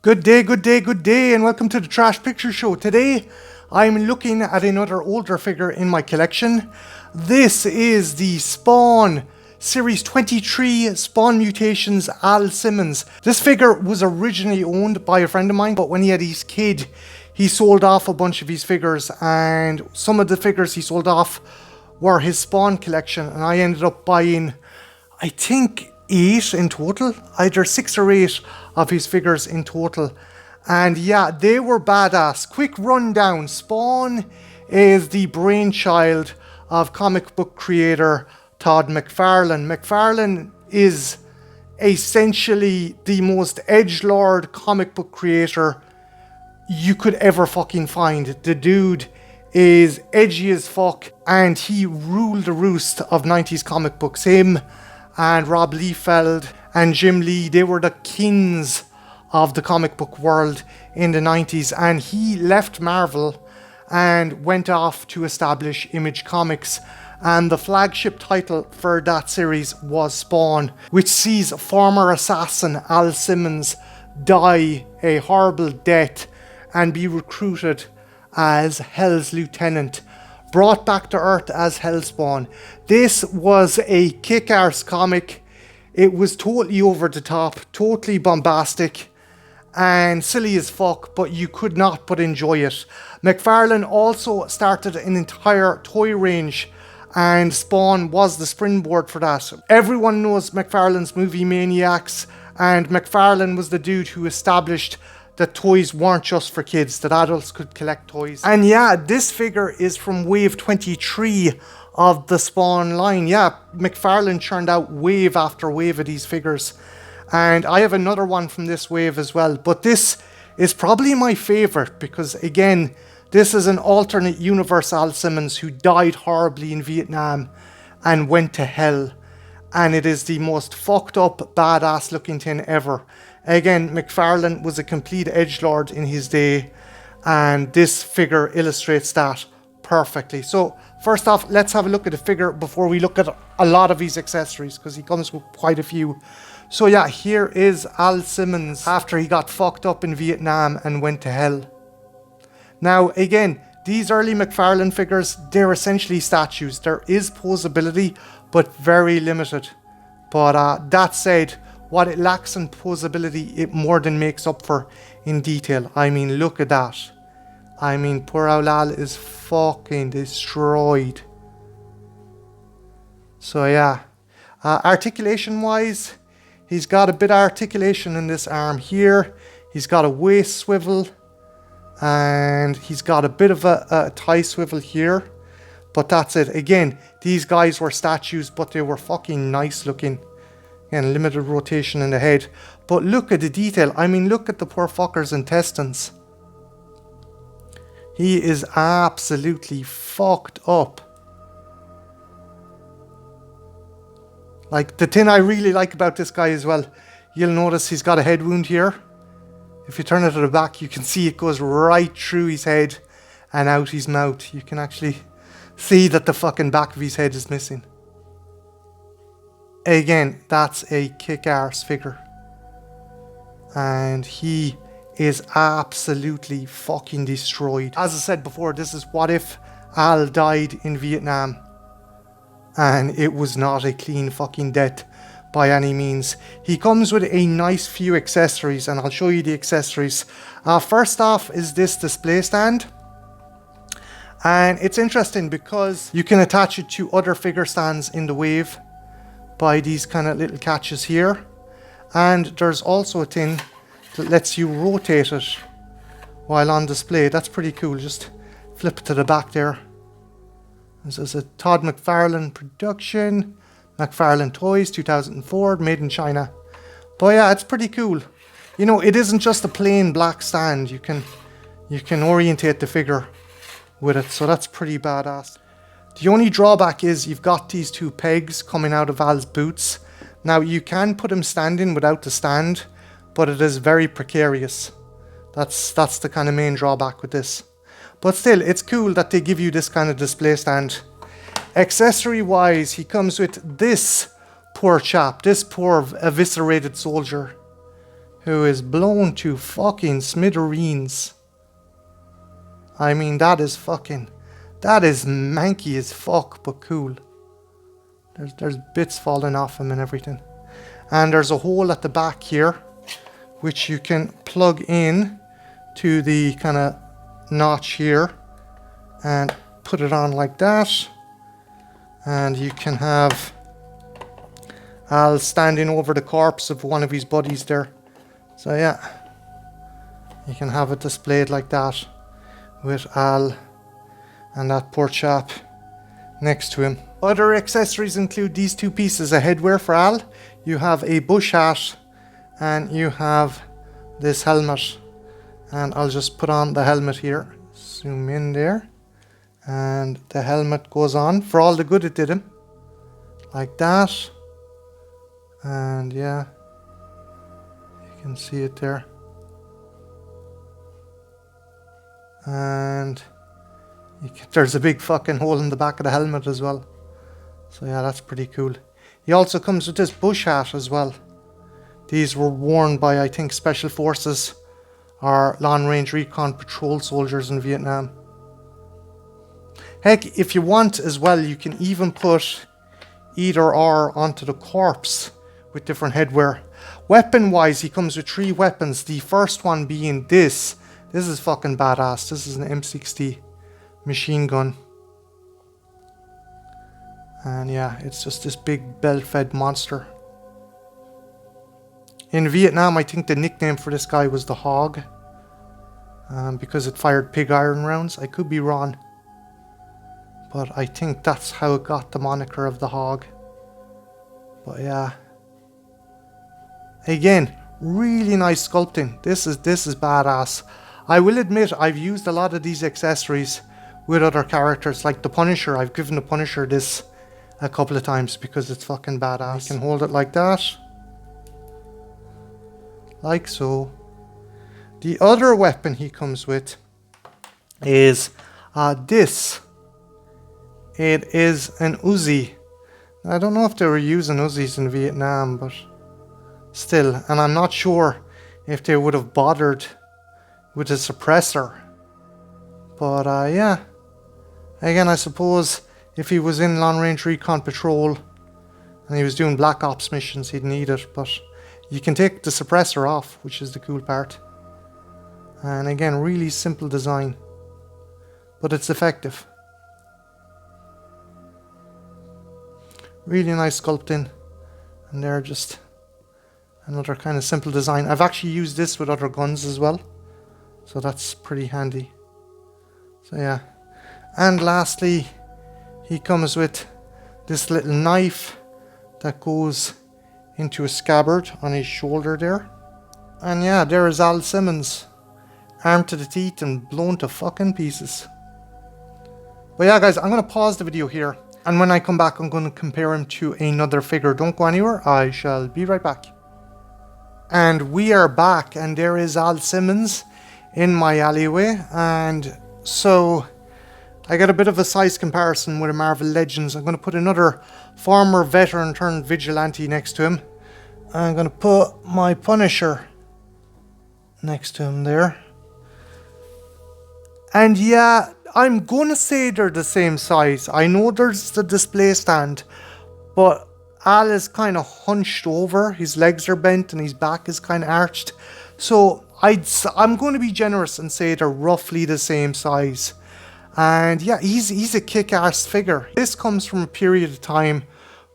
Good day, good day, good day, and welcome to the Trash Picture Show. Today, I'm looking at another older figure in my collection. This is the Spawn Series 23 Spawn Mutations Al Simmons. This figure was originally owned by a friend of mine, but when he had his kid, he sold off a bunch of his figures, and some of the figures he sold off were his Spawn collection, and I ended up buying, I think, 8 in total, either 6 or 8 of his figures in total. And yeah, they were badass. Quick rundown: Spawn is the brainchild of comic book creator Todd McFarlane. McFarlane is essentially the most edgelord comic book creator you could ever fucking find. The dude is edgy as fuck, and he ruled the roost of 90s comic books. Him and Rob Liefeld and Jim Lee, they were the kings of the comic book world in the 90s, and he left Marvel and went off to establish Image Comics, and the flagship title for that series was Spawn, which sees former assassin Al Simmons die a horrible death and be recruited as Hell's Lieutenant, brought back to Earth as Hellspawn. This was a kick-arse comic. It was totally over the top, totally bombastic, and silly as fuck, but you could not but enjoy it. McFarlane also started an entire toy range, and Spawn was the springboard for that. Everyone knows McFarlane's movie Maniacs, and McFarlane was the dude who established that toys weren't just for kids, that adults could collect toys. And yeah, this figure is from wave 23 of the Spawn line. Yeah, McFarlane churned out wave after wave of these figures. And I have another one from this wave as well. But this is probably my favorite because, again, this is an alternate universe Al Simmons who died horribly in Vietnam and went to hell. And it is the most fucked up, badass looking thing ever. Again, McFarlane was a complete edgelord in his day, and this figure illustrates that perfectly. So first off, let's have a look at the figure before we look at a lot of his accessories, because he comes with quite a few. So yeah, here is Al Simmons after he got fucked up in Vietnam and went to hell. Now again, these early McFarlane figures, they're essentially statues. There is posability, but very limited. But that said, what it lacks in posability, it more than makes up for in detail. I mean, look at that. I mean, poor Al is fucking destroyed. So yeah, articulation wise, he's got a bit of articulation in this arm here. He's got a waist swivel, and he's got a bit of a thigh swivel here. But that's it. Again, these guys were statues, but they were fucking nice looking. Again, limited rotation in the head. But look at the detail. I mean, look at the poor fucker's intestines. He is absolutely fucked up. Like, the thing I really like about this guy as well, you'll notice he's got a head wound here. If you turn it to the back, you can see it goes right through his head and out his mouth. You can actually see that the fucking back of his head is missing. Again, that's a kick-arse figure. And he is absolutely fucking destroyed. As I said before, this is what if Al died in Vietnam. And it was not a clean fucking death by any means. He comes with a nice few accessories, and I'll show you the accessories. First off is this display stand. And it's interesting because you can attach it to other figure stands in the wave by these kind of little catches here. And there's also a thing that lets you rotate it while on display. That's pretty cool. Just flip it to the back there. This is a Todd McFarlane production. McFarlane Toys 2004, made in China. But yeah, it's pretty cool. You know, it isn't just a plain black stand. You can orientate the figure with it, so that's pretty badass. The only drawback is you've got these two pegs coming out of Al's boots. Now you can put him standing without the stand, but it is very precarious. That's the kind of main drawback with this. But still, it's cool that they give you this kind of display stand. Accessory wise, he comes with this poor chap, this poor eviscerated soldier, who is blown to fucking smithereens. I mean, that is manky as fuck, but cool. There's bits falling off him and everything. And there's a hole at the back here, which you can plug in to the kind of notch here and put it on like that. And you can have Al standing over the corpse of one of his buddies there. So yeah, you can have it displayed like that with Al and that poor chap next to him. Other accessories include these two pieces of headwear for Al. You have a bush hat and you have this helmet. And I'll just put on the helmet here. Zoom in there. And the helmet goes on for all the good it did him. Like that. And yeah, you can see it there. And there's a big fucking hole in the back of the helmet as well. So yeah, that's pretty cool. He also comes with this bush hat as well. These were worn by, I think, Special Forces or Long Range Recon Patrol soldiers in Vietnam. Heck, if you want as well, you can even put either or onto the corpse with different headwear. Weapon wise, he comes with 3 weapons. The first one being this. This is fucking badass. This is an M60 machine gun. And yeah, it's just this big belt-fed monster. In Vietnam, I think the nickname for this guy was the Hog. Because it fired pig iron rounds. I could be wrong. But I think that's how it got the moniker of the Hog. But yeah. Again, really nice sculpting. This is badass. I will admit I've used a lot of these accessories with other characters. Like the Punisher. I've given the Punisher this a couple of times because it's fucking badass. You can hold it like that. Like so. The other weapon he comes with is this. It is an Uzi. I don't know if they were using Uzis in Vietnam, but still. And I'm not sure if they would have bothered with a suppressor. But yeah. Again, I suppose if he was in Long Range Recon Patrol and he was doing Black Ops missions, he'd need it. But you can take the suppressor off, which is the cool part. And again, really simple design. But it's effective. Really nice sculpting. And they're just another kind of simple design. I've actually used this with other guns as well. So that's pretty handy. So yeah. And lastly, he comes with this little knife that goes into a scabbard on his shoulder there. And yeah, there is Al Simmons. Armed to the teeth and blown to fucking pieces. But yeah guys, I'm going to pause the video here. And when I come back, I'm going to compare him to another figure. Don't go anywhere. I shall be right back. And we are back. And there is Al Simmons in my alleyway. And so I got a bit of a size comparison with a Marvel Legends. I'm going to put another former veteran turned vigilante next to him. I'm going to put my Punisher next to him there. And yeah, I'm going to say they're the same size. I know there's the display stand, but Al is kind of hunched over. His legs are bent and his back is kind of arched. So I'm going to be generous and say they're roughly the same size. And yeah, he's a kick-ass figure. This comes from a period of time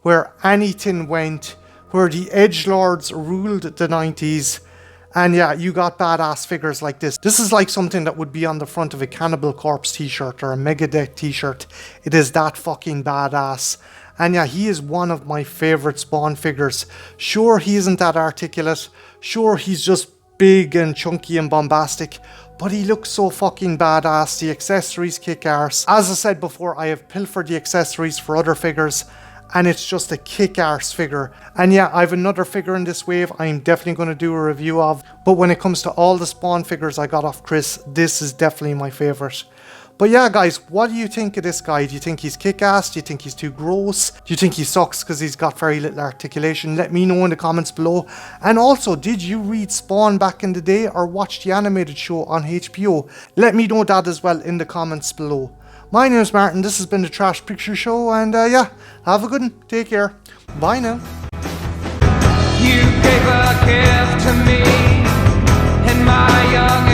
where anything went, where the edgelords ruled the 90s. And yeah, you got badass figures like this. This is like something that would be on the front of a Cannibal Corpse t-shirt or a Megadeth t-shirt. It is that fucking badass. And yeah, he is one of my favorite Spawn figures. Sure, he isn't that articulate. Sure, he's just big and chunky and bombastic. But he looks so fucking badass. The accessories kick arse. As I said before, I have pilfered the accessories for other figures. And it's just a kick-arse figure. And yeah, I have another figure in this wave I'm definitely going to do a review of. But when it comes to all the Spawn figures I got off Chris, this is definitely my favourite. But yeah, guys, what do you think of this guy? Do you think he's kick-ass? Do you think he's too gross? Do you think he sucks because he's got very little articulation? Let me know in the comments below. And also, did you read Spawn back in the day or watch the animated show on HBO? Let me know that as well in the comments below. My name is Martin, this has been the Trash Picture Show, and yeah, have a good one. Take care. Bye now. You gave a gift to me in my young